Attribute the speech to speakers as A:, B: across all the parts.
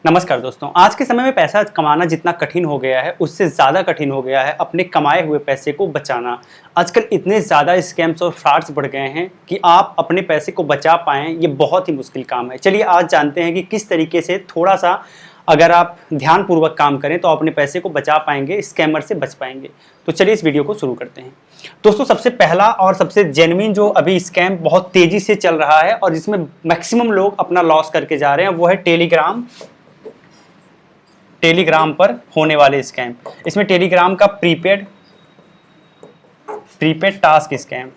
A: नमस्कार दोस्तों, आज के समय में पैसा कमाना जितना कठिन हो गया है उससे ज़्यादा कठिन हो गया है अपने कमाए हुए पैसे को बचाना। आजकल इतने ज़्यादा स्कैम्स और फ्रॉड्स बढ़ गए हैं कि आप अपने पैसे को बचा पाएँ ये बहुत ही मुश्किल काम है। चलिए आज जानते हैं कि किस तरीके से थोड़ा सा अगर आप ध्यानपूर्वक काम करें तो अपने पैसे को बचा पाएंगे, स्कैमर से बच पाएंगे। तो चलिए इस वीडियो को शुरू करते हैं। दोस्तों सबसे पहला और सबसे जेन्युइन जो अभी स्कैम बहुत तेज़ी से चल रहा है और जिसमें मैक्सिमम लोग अपना लॉस करके जा रहे हैं वो है टेलीग्राम पर होने वाले स्कैम। इसमें टेलीग्राम का प्रीपेड टास्क स्कैम,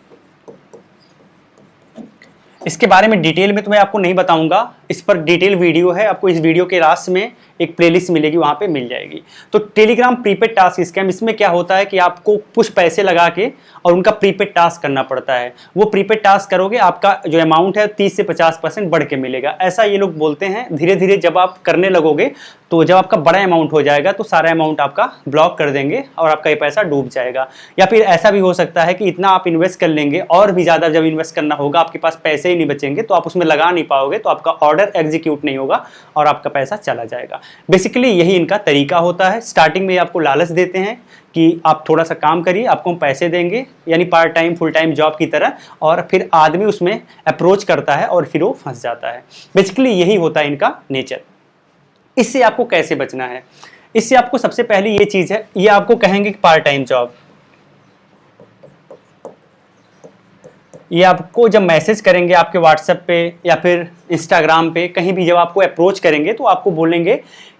A: इसके बारे में डिटेल में तो मैं आपको नहीं बताऊंगा, इस पर डिटेल वीडियो है, आपको इस वीडियो के लास्ट में एक प्लेलिस्ट मिलेगी, वहां पे मिल जाएगी। तो टेलीग्राम प्रीपेड टास्क स्कैम, इसमें क्या होता है कि आपको कुछ पैसे लगा के और उनका प्रीपेड टास्क करना पड़ता है। वो प्रीपेड टास्क करोगे आपका जो अमाउंट है 30 से 50% बढ़ के मिलेगा, ऐसा ये लोग बोलते हैं। धीरे धीरे जब आप करने लगोगे तो जब आपका बड़ा अमाउंट हो जाएगा तो सारा अमाउंट आपका ब्लॉक कर देंगे और आपका ये पैसा डूब जाएगा। या फिर ऐसा भी हो सकता है कि इतना आप इन्वेस्ट कर लेंगे और भी ज़्यादा जब इन्वेस्ट करना होगा आपके पास पैसे ही नहीं बचेंगे तो आप उसमें लगा नहीं पाओगे, तो आपका ऑर्डर एग्जीक्यूट नहीं होगा और आपका पैसा चला जाएगा। बेसिकली यही इनका तरीका होता है। स्टार्टिंग में आपको लालच देते हैं कि आप थोड़ा सा काम करिए, आपको हम पैसे देंगे, यानी part time full time job की तरह, और फिर आदमी उसमें अप्रोच करता है और फिर वो फंस जाता है। बेसिकली यही होता है इनका नेचर। इससे आपको कैसे बचना है? इससे आपको सबसे पहले ये चीज़ है, ये आपको कहेंगे कि पार्ट टाइम जॉब, ये आपको जब मैसेज करेंगे आपके व्हाट्सएप पे या फिर इंस्टाग्राम पे कहीं भी जब आपको अप्रोच करेंगे तो आपको बोलेंगे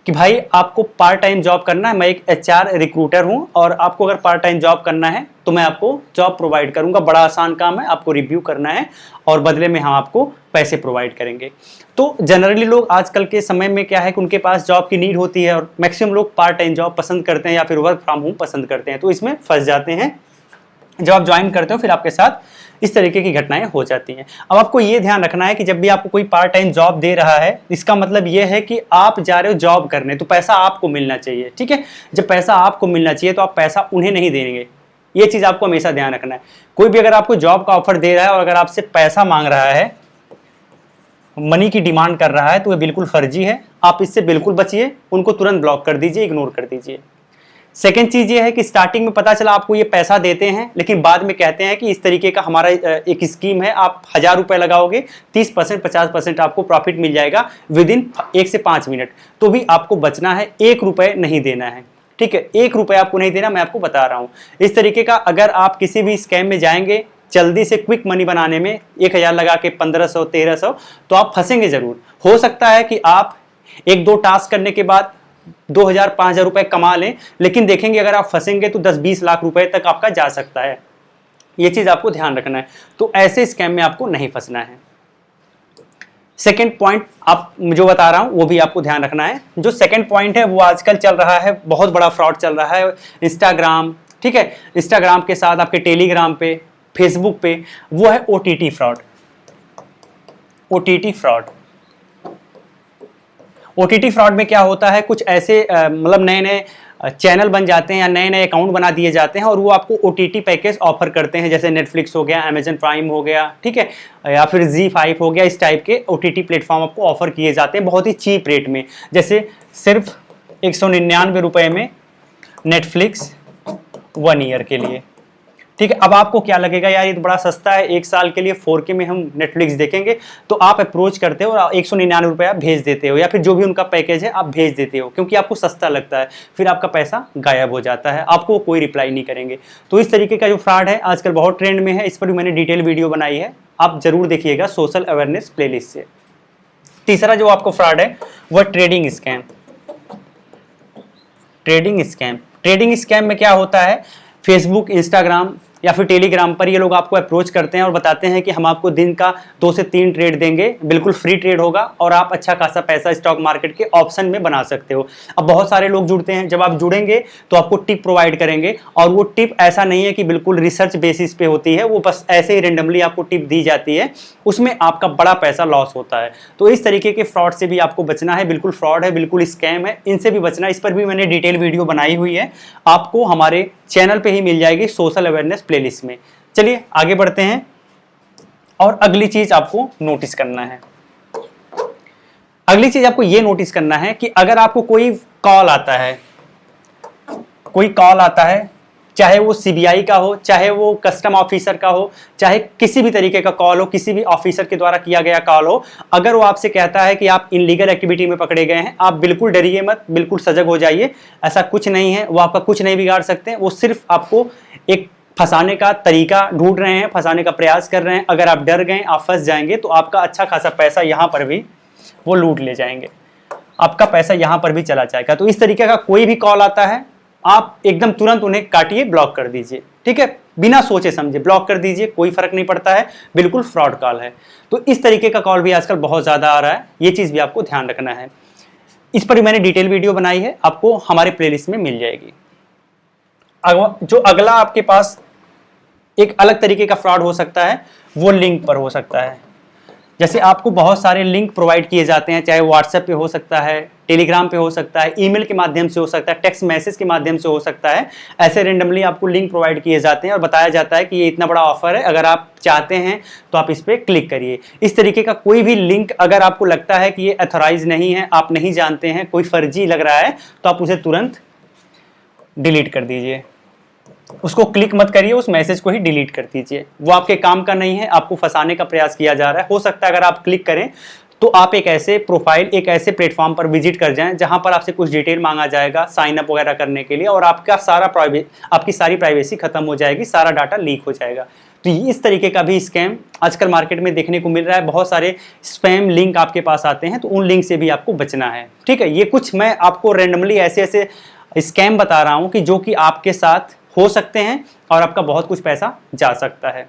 A: कि भाई आपको पार्ट टाइम जॉब करना है, मैं एक एचआर रिक्रूटर हूं और आपको अगर पार्ट टाइम जॉब करना है तो मैं आपको जॉब प्रोवाइड करूंगा, बड़ा आसान काम है, आपको रिव्यू करना है और बदले में हम आपको पैसे प्रोवाइड करेंगे। तो जनरली लोग आजकल के समय में क्या है कि उनके पास जॉब की नीड होती है और मैक्सिमम लोग पार्ट टाइम जॉब पसंद करते हैं या फिर वर्क फ्रॉम होम पसंद करते हैं, तो इसमें फंस जाते हैं। जब आप ज्वाइन करते हो फिर आपके साथ इस तरीके की घटनाएं हो जाती हैं। अब आपको ये ध्यान रखना है कि जब भी आपको कोई पार्ट टाइम जॉब दे रहा है, इसका मतलब ये है कि आप जा रहे हो जॉब करने, तो पैसा आपको मिलना चाहिए, ठीक है। जब पैसा आपको मिलना चाहिए तो आप पैसा उन्हें नहीं देंगे, ये चीज़ आपको हमेशा ध्यान रखना है। कोई भी अगर आपको जॉब का ऑफर दे रहा है और अगर आपसे पैसा मांग रहा है, मनी की डिमांड कर रहा है, तो ये बिल्कुल फर्जी है। आप इससे बिल्कुल बचिए, उनको तुरंत ब्लॉक कर दीजिए, इग्नोर कर दीजिए। सेकेंड चीज ये है कि स्टार्टिंग में पता चला आपको ये पैसा देते हैं लेकिन बाद में कहते हैं कि इस तरीके का हमारा एक स्कीम है, आप 1000 रुपए लगाओगे 30% 50% आपको प्रॉफिट मिल जाएगा विद इन 1 से 5 मिनट। तो भी आपको बचना है, 1 रुपए नहीं देना है, ठीक है। 1 रुपए आपको नहीं देना, मैं आपको बता रहा हूं। इस तरीके का अगर आप किसी भी स्कैम में जाएंगे जल्दी से क्विक मनी बनाने में, 1000 लगा के 1500 1300, तो आप फंसेंगे जरूर। हो सकता है कि आप 1-2 टास्क करने के बाद 2000 5000 रुपए कमा लें, लेकिन देखेंगे अगर आप फंसेंगे तो 10-20 लाख रुपए तक आपका जा सकता है। ये चीज आपको ध्यान रखना है। तो ऐसे स्कैम में आपको नहीं फंसना है। सेकंड पॉइंट आप जो बता रहा हूं वो भी आपको ध्यान रखना है। जो सेकंड पॉइंट है वो आजकल चल रहा है, बहुत बड़ा फ्रॉड चल रहा है इंस्टाग्राम, ठीक है। इंस्टाग्राम के साथ आपके टेलीग्राम पे, फेसबुक पे, वो है ओटीटी फ्रॉड। ओटीटी फ्रॉड में क्या होता है, कुछ ऐसे मतलब नए नए चैनल बन जाते हैं या नए नए अकाउंट बना दिए जाते हैं और वो आपको ओटीटी पैकेज ऑफर करते हैं, जैसे नेटफ्लिक्स हो गया, अमेजन प्राइम हो गया, ठीक है, या फिर Z5 हो गया। इस टाइप के ओटीटी प्लेटफॉर्म आपको ऑफर किए जाते हैं बहुत ही चीप रेट में, जैसे सिर्फ 199 रुपए में नेटफ्लिक्स 1 ईयर के लिए, ठीक है। अब आपको क्या लगेगा, यार ये तो बड़ा सस्ता है, 1 साल के लिए 4K में हम नेटफ्लिक्स देखेंगे, तो आप अप्रोच करते हो और 199 रुपये आप भेज देते हो या फिर जो भी उनका पैकेज है आप भेज देते हो, क्योंकि आपको सस्ता लगता है। फिर आपका पैसा गायब हो जाता है, आपको कोई रिप्लाई नहीं करेंगे। तो इस तरीके का जो फ्रॉड है आजकल बहुत ट्रेंड में है, इस पर भी मैंने डिटेल वीडियो बनाई है, आप जरूर देखिएगा सोशल अवेयरनेस प्लेलिस्ट से। तीसरा जो आपको फ्रॉड है वह ट्रेडिंग स्कैम में क्या होता है, फेसबुक, इंस्टाग्राम या फिर टेलीग्राम पर ये लोग आपको अप्रोच करते हैं और बताते हैं कि हम आपको दिन का 2 से 3 ट्रेड देंगे, बिल्कुल फ्री ट्रेड होगा और आप अच्छा खासा पैसा स्टॉक मार्केट के ऑप्शन में बना सकते हो। अब बहुत सारे लोग जुड़ते हैं, जब आप जुड़ेंगे तो आपको टिप प्रोवाइड करेंगे और वो टिप ऐसा नहीं है कि बिल्कुल रिसर्च बेसिस पे होती है, वो बस ऐसे ही रेंडमली आपको टिप दी जाती है, उसमें आपका बड़ा पैसा लॉस होता है। तो इस तरीके के फ्रॉड से भी आपको बचना है, बिल्कुल फ्रॉड है, बिल्कुल स्कैम है, इनसे भी बचना है। इस पर भी मैंने डिटेल वीडियो बनाई हुई है, आपको हमारे चैनल पे ही मिल जाएगी सोशल अवेयरनेस प्लेलिस्ट में। चलिए आगे बढ़ते हैं और अगली चीज आपको नोटिस करना है। अगली चीज आपको ये नोटिस करना है कि अगर आपको कोई कॉल आता है, चाहे वो सीबीआई का हो, चाहे वो कस्टम ऑफिसर का हो, चाहे किसी भी तरीके का कॉल हो, किसी भी ऑफिसर के द्वारा किया गया कॉल हो, अगर वो आपसे कहता है कि आप इनलीगल एक्टिविटी में पकड़े गए हैं, आप बिल्कुल डरिए मत, बिल्कुल सजग हो जाइए। ऐसा कुछ नहीं है, वो आपका कुछ नहीं बिगाड़ सकते। वो सिर्फ आपको एक फंसाने का तरीका ढूंढ रहे हैं, फंसाने का प्रयास कर रहे हैं। अगर आप डर गए, आप फंस जाएंगे, तो आपका अच्छा खासा पैसा यहाँ पर भी वो लूट ले जाएंगे, आपका पैसा यहाँ पर भी चला जाएगा। तो इस तरीके का कोई भी कॉल आता है, आप एकदम तुरंत उन्हें काटिए, ब्लॉक कर दीजिए, ठीक है, बिना सोचे समझे ब्लॉक कर दीजिए, कोई फर्क नहीं पड़ता है, बिल्कुल फ्रॉड कॉल है। तो इस तरीके का कॉल भी आजकल बहुत ज्यादा आ रहा है, ये चीज भी आपको ध्यान रखना है। इस पर मैंने डिटेल वीडियो बनाई है, आपको हमारे प्लेलिस्ट में मिल जाएगी। जो अगला आपके पास एक अलग तरीके का फ्रॉड हो सकता है, वो लिंक पर हो सकता है। जैसे आपको बहुत सारे लिंक प्रोवाइड किए जाते हैं, चाहे व्हाट्सएप पे हो सकता है, टेलीग्राम पे हो सकता है, ईमेल के माध्यम से हो सकता है, टेक्स्ट मैसेज के माध्यम से हो सकता है। ऐसे रेंडमली आपको लिंक प्रोवाइड किए जाते हैं और बताया जाता है कि ये इतना बड़ा ऑफर है, अगर आप चाहते हैं तो आप इस पर क्लिक करिए। इस तरीके का कोई भी लिंक अगर आपको लगता है कि ये अथोराइज नहीं है, आप नहीं जानते हैं, कोई फर्जी लग रहा है, तो आप उसे तुरंत डिलीट कर दीजिए, उसको क्लिक मत करिए, उस मैसेज को ही डिलीट कर दीजिए। वो आपके काम का नहीं है, आपको फंसाने का प्रयास किया जा रहा है। हो सकता है अगर आप क्लिक करें तो आप एक ऐसे प्रोफाइल, एक ऐसे प्लेटफॉर्म पर विजिट कर जाएं जहां पर आपसे कुछ डिटेल मांगा जाएगा साइन अप वगैरह करने के लिए, और आपकी सारी प्राइवेसी खत्म हो जाएगी, सारा डाटा लीक हो जाएगा। तो इस तरीके का भी स्कैम आजकल मार्केट में देखने को मिल रहा है। बहुत सारे स्पैम लिंक आपके पास आते हैं, तो उन लिंक से भी आपको बचना है, ठीक है। ये कुछ मैं आपको रेंडमली ऐसे ऐसे स्कैम बता रहा हूं कि जो कि आपके साथ हो सकते हैं और आपका बहुत कुछ पैसा जा सकता है।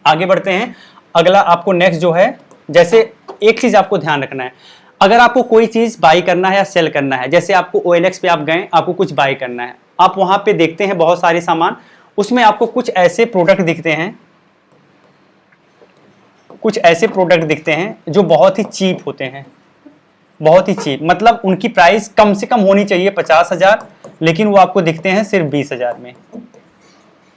A: आगे बढ़ते हैं। अगला आपको नेक्स्ट जो है, जैसे एक चीज आपको ध्यान रखना है, अगर आपको कोई चीज बाई करना है या सेल करना है, जैसे आपको OLX पे आप गए, आपको कुछ बाई करना है, आप वहां पे देखते हैं बहुत सारे सामान, उसमें आपको कुछ ऐसे प्रोडक्ट दिखते हैं जो बहुत ही चीप होते हैं, बहुत ही चीप, मतलब उनकी प्राइस कम से कम होनी चाहिए 50,000, लेकिन वो आपको दिखते हैं सिर्फ 20,000 में,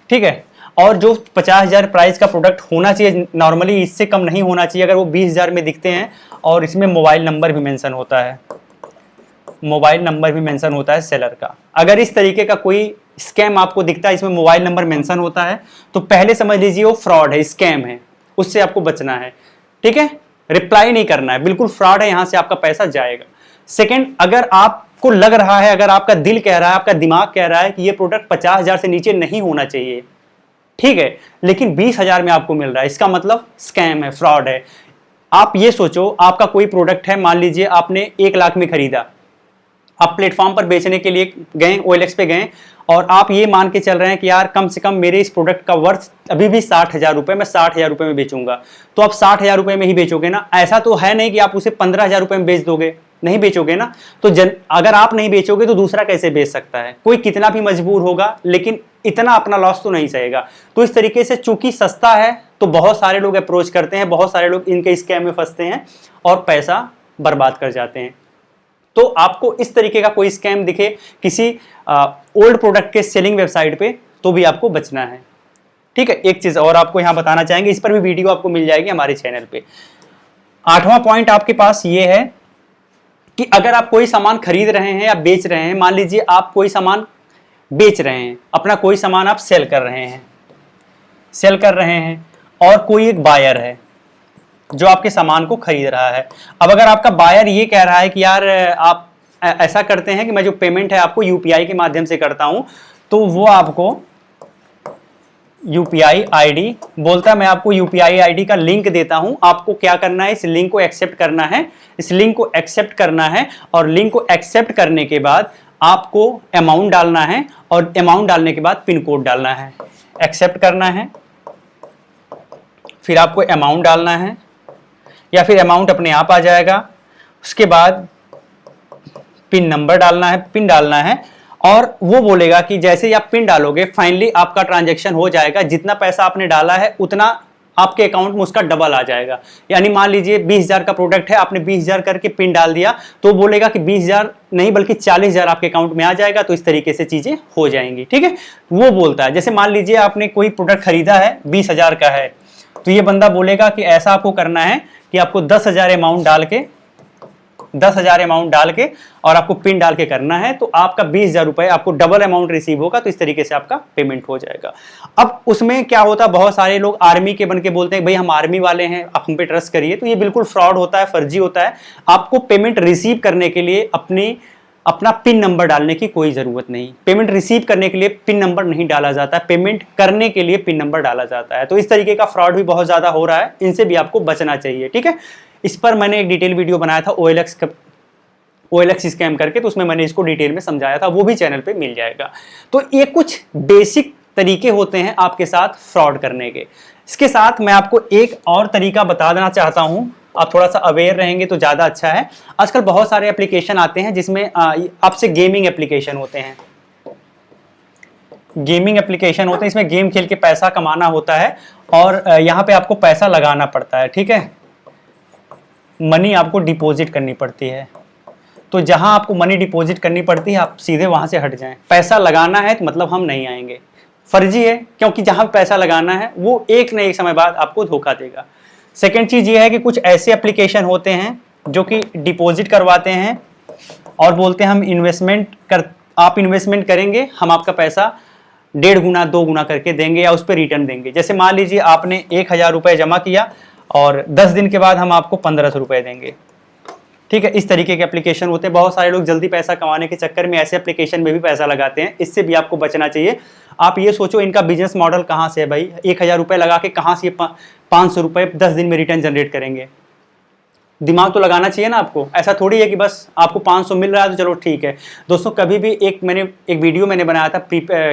A: ठीक है। और जो 50,000 प्राइस का प्रोडक्ट होना चाहिए, नॉर्मली इससे कम नहीं होना चाहिए। अगर वो 20,000 में दिखते हैं और इसमें मोबाइल नंबर भी मेंशन होता है, सेलर का, अगर इस तरीके का कोई स्कैम आपको दिखता है इसमें मोबाइल नंबर मेंशन होता है, तो पहले समझ लीजिए वो फ्रॉड है, स्कैम है, उससे आपको बचना है, ठीक है। रिप्लाई नहीं करना है, बिल्कुल फ्रॉड है, यहां से आपका पैसा जाएगा। सेकंड, अगर आपको लग रहा है, अगर आपका दिल कह रहा है, आपका दिमाग कह रहा है कि ये प्रोडक्ट 50,000 से नीचे नहीं होना चाहिए, ठीक है, लेकिन 20,000 में आपको मिल रहा है, इसका मतलब स्कैम है, फ्रॉड है। आप ये सोचो, आपका कोई प्रोडक्ट है, मान लीजिए आपने 1 लाख में खरीदा, आप प्लेटफॉर्म पर बेचने के लिए गए, OLX पे गए, और आप ये मान के चल रहे हैं कि यार कम से कम मेरे इस प्रोडक्ट का वर्थ अभी भी 60,000 रुपये, मैं 60,000 रुपये में बेचूंगा, तो आप 60,000 रुपये में ही बेचोगे ना। ऐसा तो है नहीं कि आप उसे 15,000 रुपये में बेच दोगे, नहीं बेचोगे ना। तो अगर आप नहीं बेचोगे तो दूसरा कैसे बेच सकता है? कोई कितना भी मजबूर होगा, लेकिन इतना अपना लॉस तो नहीं सहेगा। तो इस तरीके से चूंकि सस्ता है तो बहुत सारे लोग अप्रोच करते हैं, बहुत सारे लोग इनके स्कैम में फंसते हैं और पैसा बर्बाद कर जाते हैं। तो आपको इस तरीके का कोई स्कैम दिखे किसी ओल्ड प्रोडक्ट के सेलिंग वेबसाइट पे, तो भी आपको बचना है, ठीक है। एक चीज और आपको यहां बताना चाहेंगे, इस पर भी वीडियो आपको मिल जाएगी हमारे चैनल पे। 8वां पॉइंट आपके पास ये है कि अगर आप कोई सामान खरीद रहे हैं या बेच रहे हैं, मान लीजिए आप कोई सामान बेच रहे हैं, अपना कोई सामान आप सेल कर रहे हैं और कोई एक बायर है जो आपके सामान को खरीद रहा है। अब अगर आपका बायर ये कह रहा है कि यार आप ऐसा करते हैं कि मैं जो पेमेंट है आपको UPI के माध्यम से करता हूं, तो वो आपको UPI ID बोलता है, मैं आपको UPI ID का लिंक देता हूं, आपको क्या करना है, इस लिंक को एक्सेप्ट करना है, और लिंक को एक्सेप्ट करने के बाद आपको अमाउंट डालना है, और अमाउंट डालने के बाद पिन कोड डालना है। एक्सेप्ट करना है, फिर आपको अमाउंट डालना है, या फिर अमाउंट अपने आप आ जाएगा। उसके बाद पिन नंबर डालना है, पिन डालना है, और वो बोलेगा कि जैसे ही आप पिन डालोगे फाइनली आपका ट्रांजैक्शन हो जाएगा, जितना पैसा आपने डाला है उतना आपके अकाउंट में उसका डबल आ जाएगा। यानी मान लीजिए 20,000 का प्रोडक्ट है, आपने 20,000 करके पिन डाल दिया, तो बोलेगा कि 20,000 नहीं बल्कि 40,000 आपके अकाउंट में आ जाएगा। तो इस तरीके से चीजें हो जाएंगी, ठीक है। वो बोलता है, जैसे मान लीजिए आपने कोई प्रोडक्ट खरीदा है 20,000 का है, तो ये बंदा बोलेगा कि ऐसा आपको करना है कि आपको 10,000 अमाउंट डाल के 10,000 अमाउंट डाल के और आपको पिन डाल के करना है, तो आपका 20,000 रुपए आपको डबल अमाउंट रिसीव होगा। तो इस तरीके से आपका पेमेंट हो जाएगा। अब उसमें क्या होता है, बहुत सारे लोग आर्मी के बन के बोलते हैं भाई हम आर्मी वाले हैं, आप हम पे ट्रस्ट करिए, तो ये बिल्कुल फ्रॉड होता है, फर्जी होता है। आपको पेमेंट रिसीव करने के लिए अपना पिन नंबर डालने की कोई जरूरत नहीं। पेमेंट रिसीव करने के लिए पिन नंबर नहीं डाला जाता, पेमेंट करने के लिए पिन नंबर डाला जाता है। तो इस तरीके का फ्रॉड भी बहुत ज्यादा हो रहा है, इनसे भी आपको बचना चाहिए, ठीक है। इस पर मैंने एक डिटेल वीडियो बनाया था OLX स्कैम करके, तो उसमें मैंने इसको डिटेल में समझाया था, वो भी चैनल पे मिल जाएगा। तो ये कुछ बेसिक तरीके होते हैं आपके साथ फ्रॉड करने के। इसके साथ मैं आपको एक और तरीका बता देना चाहता हूं, आप थोड़ा सा अवेयर रहेंगे तो ज़्यादा अच्छा है। आजकल बहुत सारे एप्लीकेशन आते हैं जिसमें आपसे गेमिंग एप्लीकेशन होते हैं, इसमें गेम खेल के पैसा कमाना होता है और यहाँ पे आपको पैसा लगाना पड़ता है, ठीक है, मनी आपको डिपॉजिट करनी पड़ती है। तो जहां आपको मनी डिपॉजिट करनी पड़ती है आप सीधे वहां से हट जाएं। पैसा लगाना है तो मतलब हम नहीं आएंगे, फर्जी है, क्योंकि जहां पैसा लगाना है वो एक न एक समय बाद आपको धोखा देगा। सेकेंड चीज ये है कि कुछ ऐसे एप्लीकेशन होते हैं जो कि डिपॉजिट करवाते हैं और बोलते हैं आप इन्वेस्टमेंट करेंगे, हम आपका पैसा 1.5 गुना 2 गुना करके देंगे या उस पर रिटर्न देंगे। जैसे मान लीजिए आपने 1,000 रुपये जमा किया और 10 दिन के बाद हम आपको 1,500 रुपये देंगे, ठीक है। इस तरीके के एप्लीकेशन होते हैं। बहुत सारे लोग जल्दी पैसा कमाने के चक्कर में ऐसे एप्लीकेशन में भी पैसा लगाते हैं, इससे भी आपको बचना चाहिए। आप ये सोचो इनका बिजनेस मॉडल कहाँ से है भाई, 1,000 रुपये लगा के कहाँ से 500 रुपये 10 दिन में रिटर्न जनरेट करेंगे। दिमाग तो लगाना चाहिए ना आपको। ऐसा थोड़ी है कि बस आपको 500 मिल रहा है तो चलो ठीक है। दोस्तों कभी भी एक वीडियो मैंने बनाया था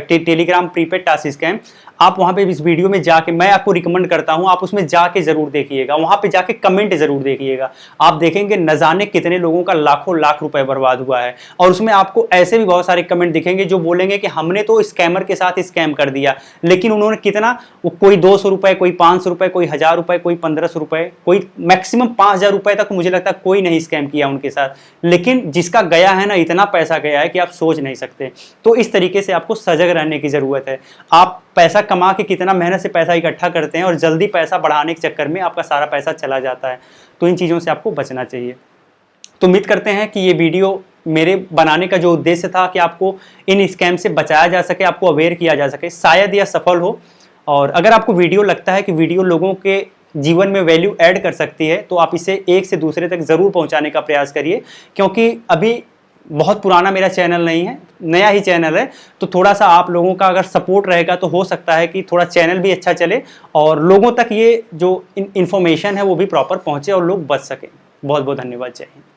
A: टेलीग्राम प्रीपेड टास्क स्कैम, आप वहाँ पे इस वीडियो में जाके, मैं आपको रिकमेंड करता हूँ आप उसमें जाके जरूर देखिएगा, वहाँ पे जाके कमेंट जरूर देखिएगा। आप देखेंगे न जाने कितने लोगों का लाखों लाख रुपए बर्बाद हुआ है। और उसमें आपको ऐसे भी बहुत सारे कमेंट दिखेंगे जो बोलेंगे कि हमने तो स्कैमर के साथ स्कैम कर दिया, लेकिन उन्होंने कितना, कोई 200 रुपए, कोई 500 रुपए, कोई 1,000 रुपए, कोई 1,500 रुपए, कोई मैक्सिमम 5,000 रुपए तक मुझे लगता है कोई नहीं स्कैम किया उनके साथ। लेकिन जिसका गया है ना, इतना पैसा गया है कि आप सोच नहीं सकते। तो इस तरीके से आपको सजग रहने की जरूरत है। आप पैसा कमा के कितना मेहनत से पैसा इकट्ठा करते हैं और जल्दी पैसा बढ़ाने के चक्कर में आपका सारा पैसा चला जाता है। तो इन चीज़ों से आपको बचना चाहिए। तो उम्मीद करते हैं कि ये वीडियो मेरे बनाने का जो उद्देश्य था कि आपको इन स्कैम से बचाया जा सके, आपको अवेयर किया जा सके, शायद यह सफल हो। और अगर आपको वीडियो लगता है कि वीडियो लोगों के जीवन में वैल्यू ऐड कर सकती है तो आप इसे एक से दूसरे तक ज़रूर पहुंचाने का प्रयास करिए, क्योंकि अभी बहुत पुराना मेरा चैनल नहीं है, नया ही चैनल है। तो थोड़ा सा आप लोगों का अगर सपोर्ट रहेगा तो हो सकता है कि थोड़ा चैनल भी अच्छा चले और लोगों तक ये जो इन्फॉर्मेशन है वो भी प्रॉपर पहुंचे और लोग बच सकें। बहुत बहुत धन्यवाद। जय हिंद।